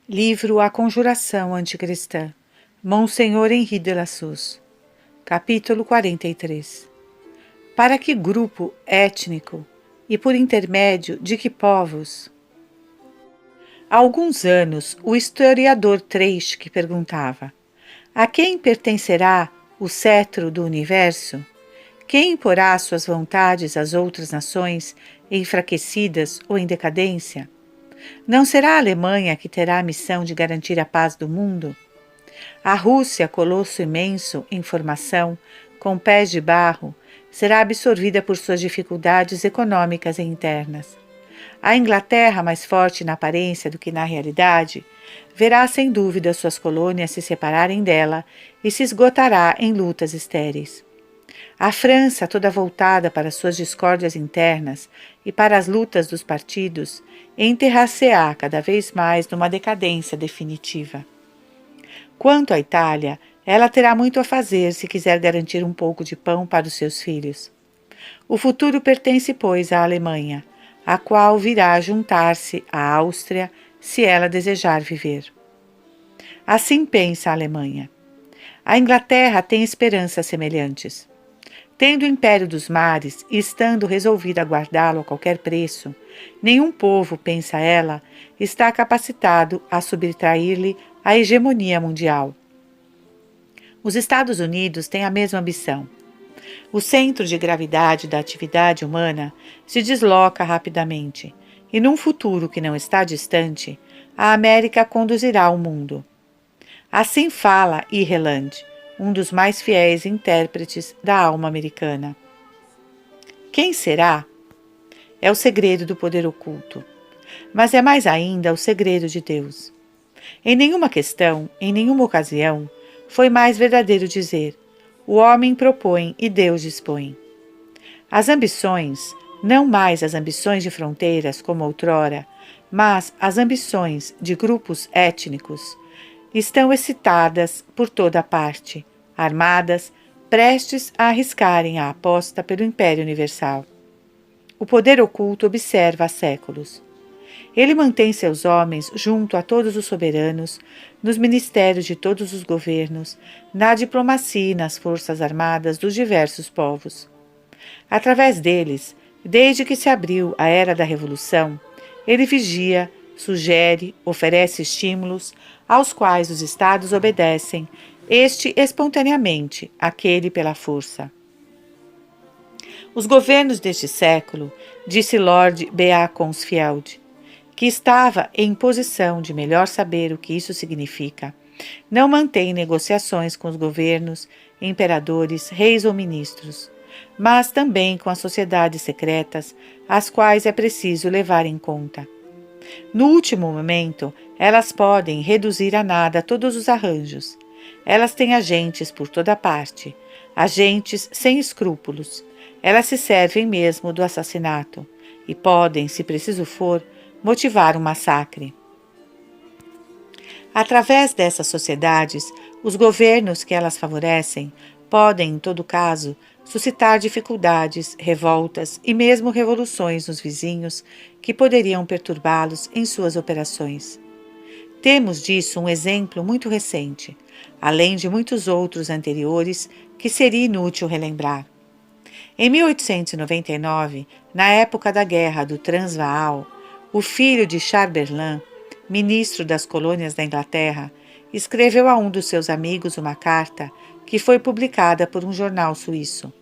Livro A Conjuração Anticristã, Monsenhor Henri de Lassus. Capítulo 43. Para que grupo étnico e por intermédio de que povos? Há alguns anos, o historiador Treitschke perguntava: a quem pertencerá o cetro do universo? Quem imporá suas vontades às outras nações enfraquecidas ou em decadência? Não será a Alemanha que terá a missão de garantir a paz do mundo? A Rússia, colosso imenso em formação, com pés de barro, será absorvida por suas dificuldades econômicas e internas. A Inglaterra, mais forte na aparência do que na realidade, verá sem dúvida suas colônias se separarem dela e se esgotará em lutas estéreis. A França, toda voltada para suas discórdias internas e para as lutas dos partidos, enterrar-se-á cada vez mais numa decadência definitiva. Quanto à Itália, ela terá muito a fazer se quiser garantir um pouco de pão para os seus filhos. O futuro pertence, pois, à Alemanha, a qual virá juntar-se à Áustria se ela desejar viver. Assim pensa a Alemanha. A Inglaterra tem esperanças semelhantes. Tendo o império dos mares e estando resolvida a guardá-lo a qualquer preço, nenhum povo, pensa ela, está capacitado a subtrair-lhe a hegemonia mundial. Os Estados Unidos têm a mesma ambição. O centro de gravidade da atividade humana se desloca rapidamente, e num futuro que não está distante, a América conduzirá o mundo. Assim fala Ireland, um dos mais fiéis intérpretes da alma americana. Quem será? É o segredo do poder oculto, mas é mais ainda o segredo de Deus. Em nenhuma questão, em nenhuma ocasião, foi mais verdadeiro dizer: o homem propõe e Deus dispõe. As ambições, não mais as ambições de fronteiras como outrora, mas as ambições de grupos étnicos, estão excitadas por toda a parte, armadas, prestes a arriscarem a aposta pelo Império Universal. O poder oculto observa há séculos. Ele mantém seus homens junto a todos os soberanos, nos ministérios de todos os governos, na diplomacia e nas forças armadas dos diversos povos. Através deles, desde que se abriu a era da Revolução, ele vigia, sugere, oferece estímulos, aos quais os estados obedecem, este espontaneamente, aquele pela força. Os governos deste século, disse Lord Beaconsfield, que estava em posição de melhor saber o que isso significa, não mantêm negociações com os governos, imperadores, reis ou ministros, mas também com as sociedades secretas, as quais é preciso levar em conta. No último momento, elas podem reduzir a nada todos os arranjos. Elas têm agentes por toda parte, agentes sem escrúpulos. Elas se servem mesmo do assassinato e podem, se preciso for, motivar um massacre. Através dessas sociedades, os governos que elas favorecem podem, em todo caso, suscitar dificuldades, revoltas e mesmo revoluções nos vizinhos que poderiam perturbá-los em suas operações. Temos disso um exemplo muito recente, além de muitos outros anteriores que seria inútil relembrar. Em 1899, na época da Guerra do Transvaal, o filho de Chamberlain, ministro das colônias da Inglaterra, escreveu a um dos seus amigos uma carta que foi publicada por um jornal suíço.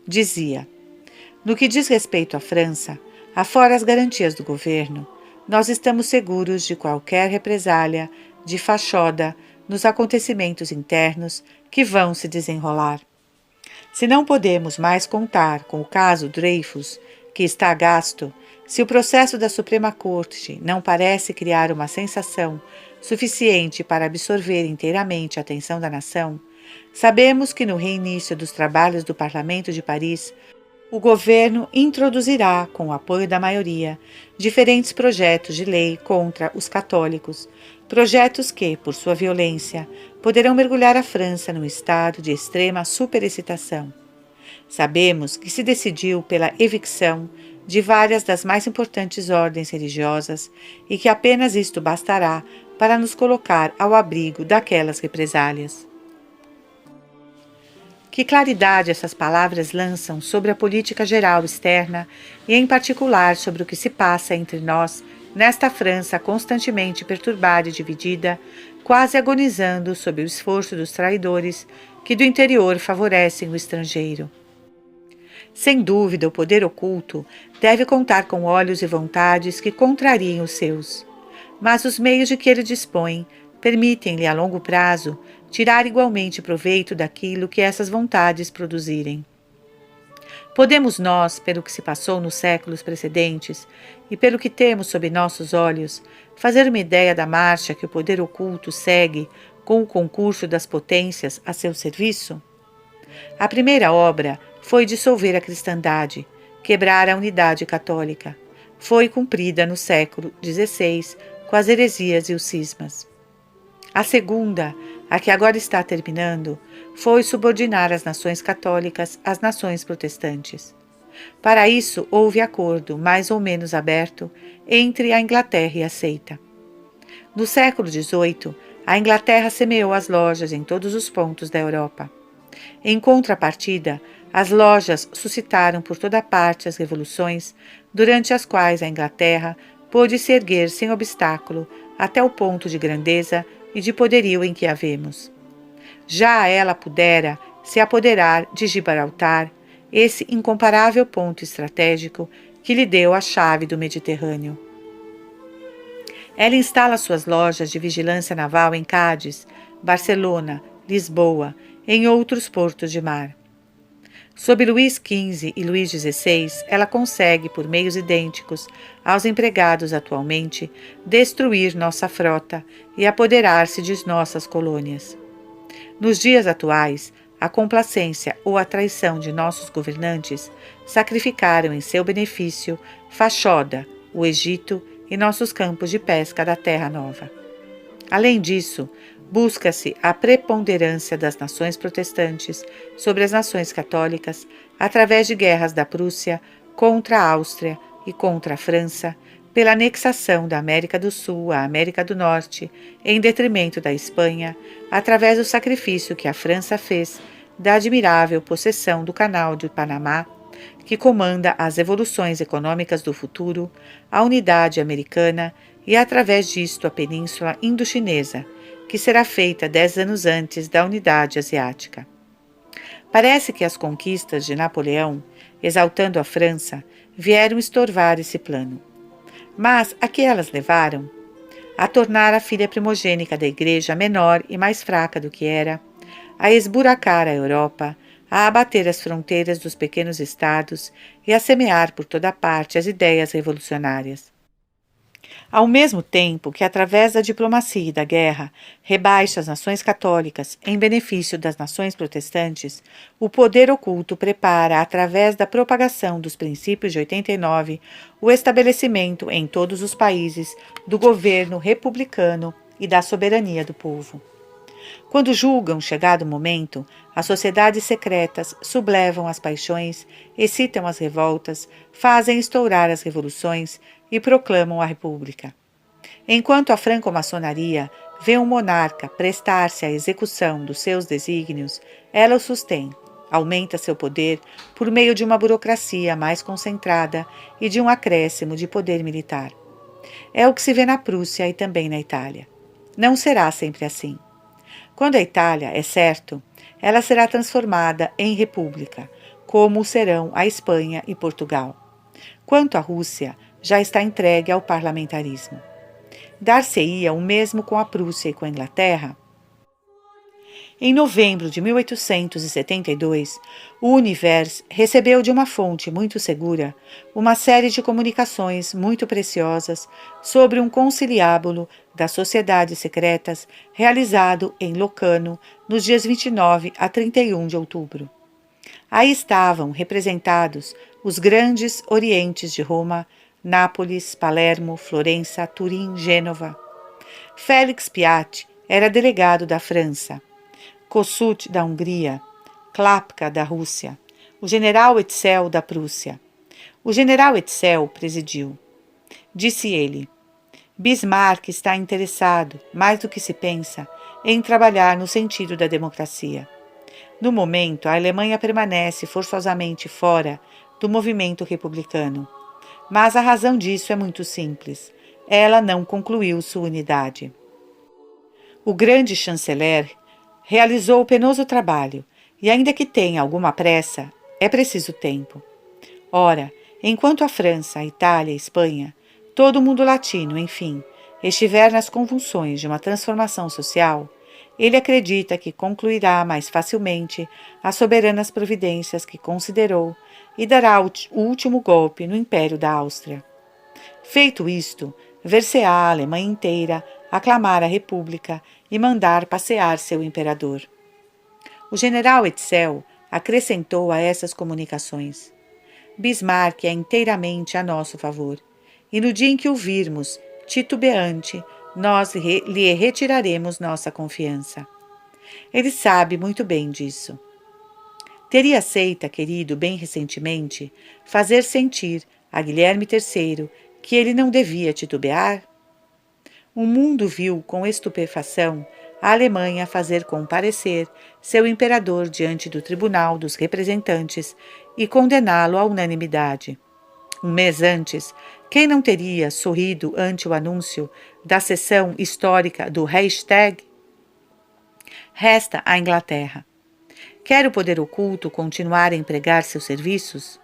Dizia: no que diz respeito à França, afora as garantias do governo, nós estamos seguros de qualquer represália, de fachoda, nos acontecimentos internos que vão se desenrolar. Se não podemos mais contar com o caso Dreyfus, que está gasto, se o processo da Suprema Corte não parece criar uma sensação suficiente para absorver inteiramente a atenção da nação, sabemos que no reinício dos trabalhos do Parlamento de Paris, o governo introduzirá, com o apoio da maioria, diferentes projetos de lei contra os católicos, projetos que, por sua violência, poderão mergulhar a França num estado de extrema superexcitação. Sabemos que se decidiu pela evicção de várias das mais importantes ordens religiosas e que apenas isto bastará para nos colocar ao abrigo daquelas represálias. Que claridade essas palavras lançam sobre a política geral externa e, em particular, sobre o que se passa entre nós, nesta França constantemente perturbada e dividida, quase agonizando sob o esforço dos traidores que do interior favorecem o estrangeiro. Sem dúvida, o poder oculto deve contar com olhos e vontades que contrariem os seus, mas os meios de que ele dispõe permitem-lhe, a longo prazo, tirar igualmente proveito daquilo que essas vontades produzirem. Podemos nós, pelo que se passou nos séculos precedentes e pelo que temos sob nossos olhos, fazer uma ideia da marcha que o poder oculto segue com o concurso das potências a seu serviço? A primeira obra foi dissolver a cristandade, quebrar a unidade católica. Foi cumprida no século XVI com as heresias e os cismas. A segunda, a que agora está terminando, foi subordinar as nações católicas às nações protestantes. Para isso, houve acordo, mais ou menos aberto, entre a Inglaterra e a seita. No século XVIII, a Inglaterra semeou as lojas em todos os pontos da Europa. Em contrapartida, as lojas suscitaram por toda parte as revoluções, durante as quais a Inglaterra pôde se erguer sem obstáculo até o ponto de grandeza e de poderio em que a vemos. Já ela pudera se apoderar de Gibraltar, esse incomparável ponto estratégico que lhe deu a chave do Mediterrâneo. Ela instala suas lojas de vigilância naval em Cádiz, Barcelona, Lisboa, em outros portos de mar. Sob Luís XV e Luís XVI, ela consegue, por meios idênticos aos empregados atualmente, destruir nossa frota e apoderar-se de nossas colônias. Nos dias atuais, a complacência ou a traição de nossos governantes sacrificaram em seu benefício Fachoda, o Egito e nossos campos de pesca da Terra Nova. Além disso, busca-se a preponderância das nações protestantes sobre as nações católicas através de guerras da Prússia contra a Áustria e contra a França, pela anexação da América do Sul à América do Norte, em detrimento da Espanha, através do sacrifício que a França fez da admirável possessão do Canal de Panamá, que comanda as evoluções econômicas do futuro, a unidade americana e, através disto, a Península Indochinesa, que será feita 10 anos antes da unidade asiática. Parece que as conquistas de Napoleão, exaltando a França, vieram estorvar esse plano. Mas a que elas levaram? A tornar a filha primogênita da Igreja menor e mais fraca do que era, a esburacar a Europa, a abater as fronteiras dos pequenos estados e a semear por toda parte as ideias revolucionárias. Ao mesmo tempo que, através da diplomacia e da guerra, rebaixa as nações católicas em benefício das nações protestantes, o poder oculto prepara, através da propagação dos princípios de 89, o estabelecimento em todos os países do governo republicano e da soberania do povo. Quando julgam chegado o momento, as sociedades secretas sublevam as paixões, excitam as revoltas, fazem estourar as revoluções e proclamam a república. Enquanto a franco-maçonaria vê um monarca prestar-se à execução dos seus desígnios, ela o sustém, aumenta seu poder por meio de uma burocracia mais concentrada e de um acréscimo de poder militar. É o que se vê na Prússia e também na Itália. Não será sempre assim. Quando a Itália, é certo, ela será transformada em república, como o serão a Espanha e Portugal. Quanto à Rússia, já está entregue ao parlamentarismo. Dar-se-ia o mesmo com a Prússia e com a Inglaterra? Em novembro de 1872, o Univers recebeu de uma fonte muito segura uma série de comunicações muito preciosas sobre um conciliábulo das sociedades secretas realizado em Locarno nos dias 29 a 31 de outubro. Aí estavam representados os grandes orientes de Roma, Nápoles, Palermo, Florença, Turim, Gênova. Félix Piat era delegado da França, Kossuth da Hungria, Klapka da Rússia, o general Etzel da Prússia. O general Etzel presidiu. Disse ele: Bismarck está interessado, mais do que se pensa, em trabalhar no sentido da democracia. No momento, a Alemanha permanece forçosamente fora do movimento republicano. Mas a razão disso é muito simples. Ela não concluiu sua unidade. O grande chanceler realizou o penoso trabalho, e ainda que tenha alguma pressa, é preciso tempo. Ora, enquanto a França, a Itália, a Espanha, todo o mundo latino, enfim, estiver nas convulsões de uma transformação social, ele acredita que concluirá mais facilmente as soberanas providências que considerou e dará o último golpe no Império da Áustria. Feito isto, ver-se-á a Alemanha inteira aclamar a República e mandar passear seu imperador. O general Etzel acrescentou a essas comunicações: Bismarck é inteiramente a nosso favor, e no dia em que o virmos titubeante, nós lhe retiraremos nossa confiança. Ele sabe muito bem disso. Teria aceita, querido, bem recentemente, fazer sentir a Guilherme III que ele não devia titubear? O mundo viu com estupefação a Alemanha fazer comparecer seu imperador diante do Tribunal dos Representantes e condená-lo à unanimidade. Um mês antes, quem não teria sorrido ante o anúncio da sessão histórica do Reichstag? Resta a Inglaterra. Quer o poder oculto continuar a empregar seus serviços?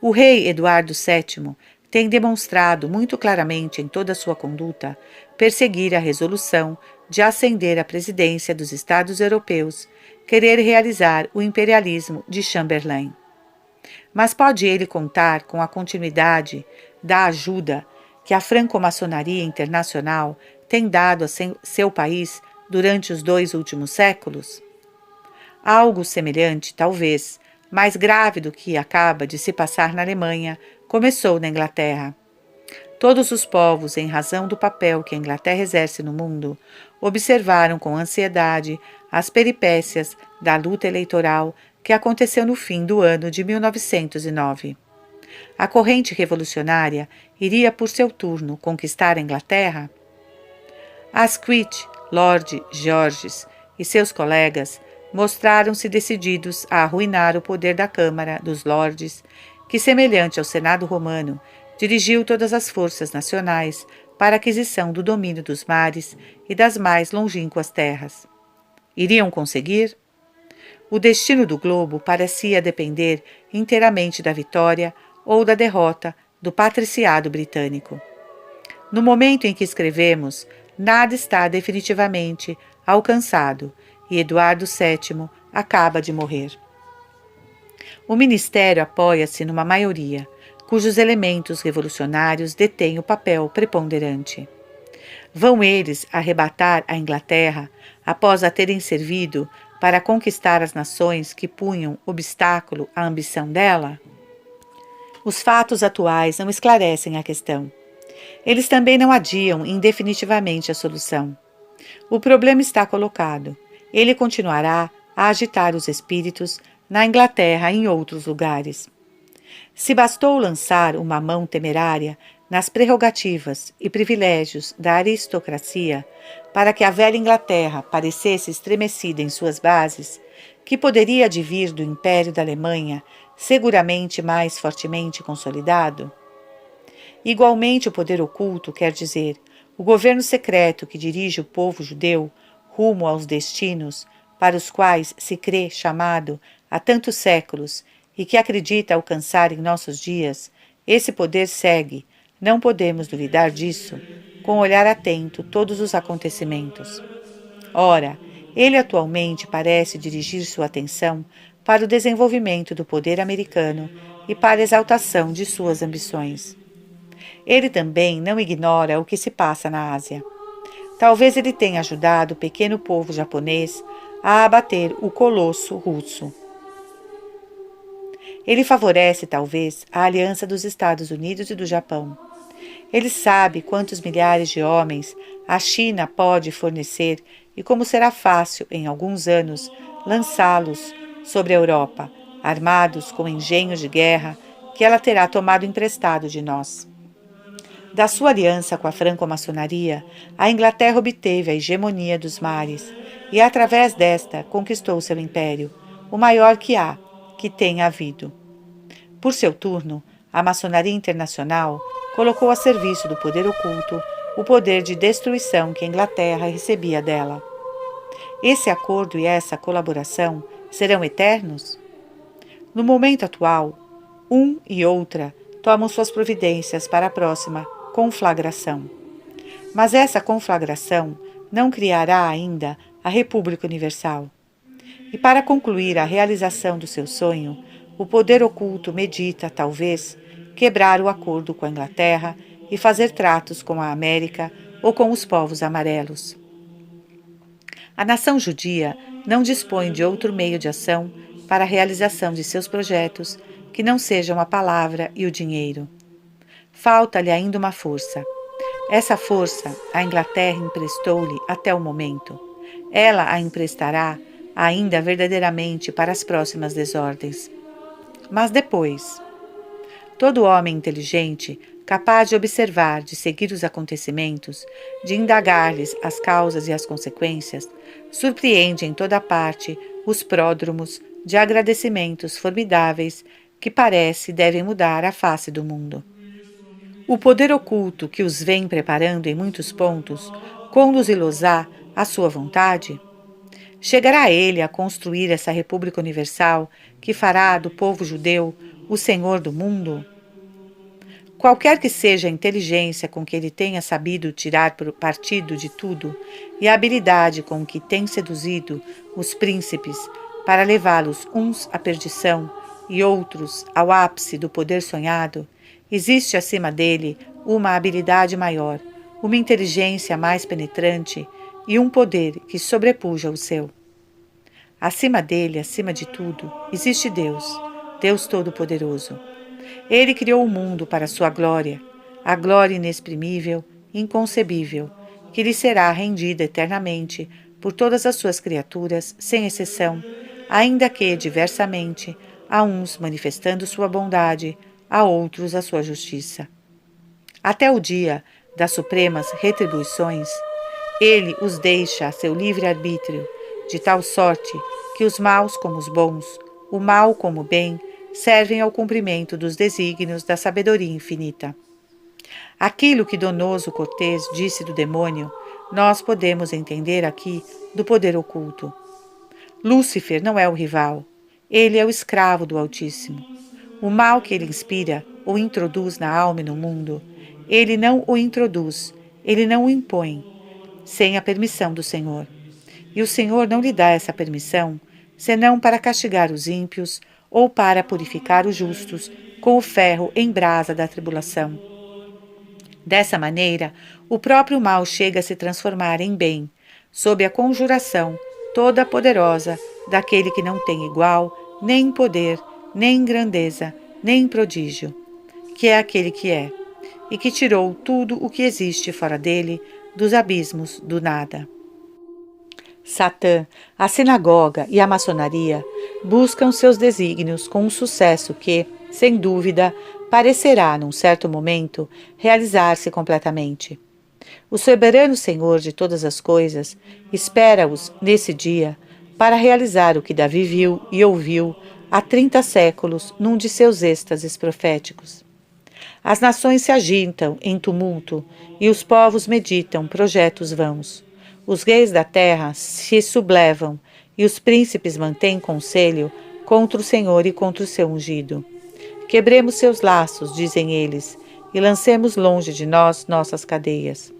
O rei Eduardo VII tem demonstrado muito claramente em toda a sua conduta perseguir a resolução de ascender à presidência dos Estados Europeus, querer realizar o imperialismo de Chamberlain. Mas pode ele contar com a continuidade da ajuda que a franco-maçonaria internacional tem dado a seu país durante os 2 últimos séculos? Algo semelhante, talvez, mais grave do que acaba de se passar na Alemanha, começou na Inglaterra. Todos os povos, em razão do papel que a Inglaterra exerce no mundo, observaram com ansiedade as peripécias da luta eleitoral que aconteceu no fim do ano de 1909. A corrente revolucionária iria, por seu turno, conquistar a Inglaterra? Asquith, Lord Georges e seus colegas mostraram-se decididos a arruinar o poder da Câmara dos Lordes, que, semelhante ao Senado romano, dirigiu todas as forças nacionais para a aquisição do domínio dos mares e das mais longínquas terras. Iriam conseguir? O destino do globo parecia depender inteiramente da vitória ou da derrota do patriciado britânico. No momento em que escrevemos, nada está definitivamente alcançado e Eduardo VII acaba de morrer. O ministério apoia-se numa maioria, cujos elementos revolucionários detêm o papel preponderante. Vão eles arrebatar a Inglaterra após a terem servido para conquistar as nações que punham obstáculo à ambição dela? Os fatos atuais não esclarecem a questão. Eles também não adiam indefinitivamente a solução. O problema está colocado. Ele continuará a agitar os espíritos na Inglaterra e em outros lugares. Se bastou lançar uma mão temerária nas prerrogativas e privilégios da aristocracia para que a velha Inglaterra parecesse estremecida em suas bases, que poderia advir do Império da Alemanha, seguramente mais fortemente consolidado? Igualmente, o poder oculto, quer dizer, o governo secreto que dirige o povo judeu rumo aos destinos para os quais se crê chamado há tantos séculos e que acredita alcançar em nossos dias, esse poder segue, não podemos duvidar disso, com olhar atento todos os acontecimentos. Ora, ele atualmente parece dirigir sua atenção para o desenvolvimento do poder americano e para a exaltação de suas ambições. Ele também não ignora o que se passa na Ásia. Talvez ele tenha ajudado o pequeno povo japonês a abater o colosso russo. Ele favorece, talvez, a aliança dos Estados Unidos e do Japão. Ele sabe quantos milhares de homens a China pode fornecer e como será fácil, em alguns anos, lançá-los sobre a Europa, armados com engenhos de guerra que ela terá tomado emprestado de nós. Da sua aliança com a franco-maçonaria, a Inglaterra obteve a hegemonia dos mares e, através desta, conquistou seu império, o maior que tenha havido. Por seu turno, a maçonaria internacional colocou a serviço do poder oculto o poder de destruição que a Inglaterra recebia dela. Esse acordo e essa colaboração serão eternos? No momento atual, um e outra tomam suas providências para a próxima conflagração. Mas essa conflagração não criará ainda a República Universal. E para concluir a realização do seu sonho, o poder oculto medita, talvez, quebrar o acordo com a Inglaterra e fazer tratos com a América ou com os povos amarelos. A nação judia não dispõe de outro meio de ação para a realização de seus projetos que não sejam a palavra e o dinheiro. Falta-lhe ainda uma força. Essa força a Inglaterra emprestou-lhe até o momento. Ela a emprestará ainda verdadeiramente para as próximas desordens. Mas depois, todo homem inteligente, capaz de observar, de seguir os acontecimentos, de indagar-lhes as causas e as consequências, surpreende em toda parte os pródromos de agradecimentos formidáveis que parece devem mudar a face do mundo. O poder oculto que os vem preparando em muitos pontos, conduzi-los-á à sua vontade? Chegará ele a construir essa República Universal que fará do povo judeu o senhor do mundo? Qualquer que seja a inteligência com que ele tenha sabido tirar partido de tudo e a habilidade com que tem seduzido os príncipes para levá-los uns à perdição e outros ao ápice do poder sonhado, existe acima dele uma habilidade maior, uma inteligência mais penetrante e um poder que sobrepuja o seu. Acima dele, acima de tudo, existe Deus, Deus Todo-Poderoso. Ele criou o mundo para sua glória, a glória inexprimível, inconcebível, que lhe será rendida eternamente por todas as suas criaturas, sem exceção, ainda que, diversamente, a uns manifestando sua bondade, a outros a sua justiça. Até o dia das supremas retribuições, ele os deixa a seu livre-arbítrio, de tal sorte que os maus como os bons, o mal como o bem, servem ao cumprimento dos desígnios da sabedoria infinita. Aquilo que Donoso Cortês disse do demônio, nós podemos entender aqui do poder oculto. Lúcifer não é o rival, ele é o escravo do Altíssimo. O mal que ele inspira ou introduz na alma e no mundo, ele não o introduz, ele não o impõe, sem a permissão do Senhor. E o Senhor não lhe dá essa permissão, senão para castigar os ímpios ou para purificar os justos com o ferro em brasa da tribulação. Dessa maneira, o próprio mal chega a se transformar em bem, sob a conjuração toda poderosa daquele que não tem igual, nem em poder, nem em grandeza, nem em prodígio, que é aquele que é, e que tirou tudo o que existe fora dele, dos abismos do nada. Satã, a sinagoga e a maçonaria buscam seus desígnios com um sucesso que, sem dúvida, parecerá, num certo momento, realizar-se completamente. O soberano Senhor de todas as coisas espera-os, nesse dia, para realizar o que Davi viu e ouviu há 30 séculos num de seus êxtases proféticos. As nações se agitam em tumulto e os povos meditam projetos vãos. Os reis da terra se sublevam e os príncipes mantêm conselho contra o Senhor e contra o seu ungido. Quebremos seus laços, dizem eles, e lancemos longe de nós nossas cadeias.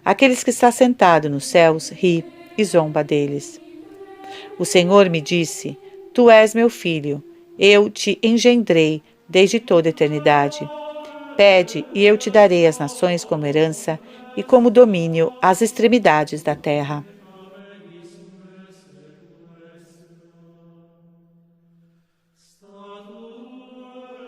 Aqueles que está sentado nos céus ri e zomba deles. O Senhor me disse: Tu és meu filho, eu te engendrei desde toda a eternidade. Pede, e eu te darei as nações como herança e como domínio às extremidades da terra.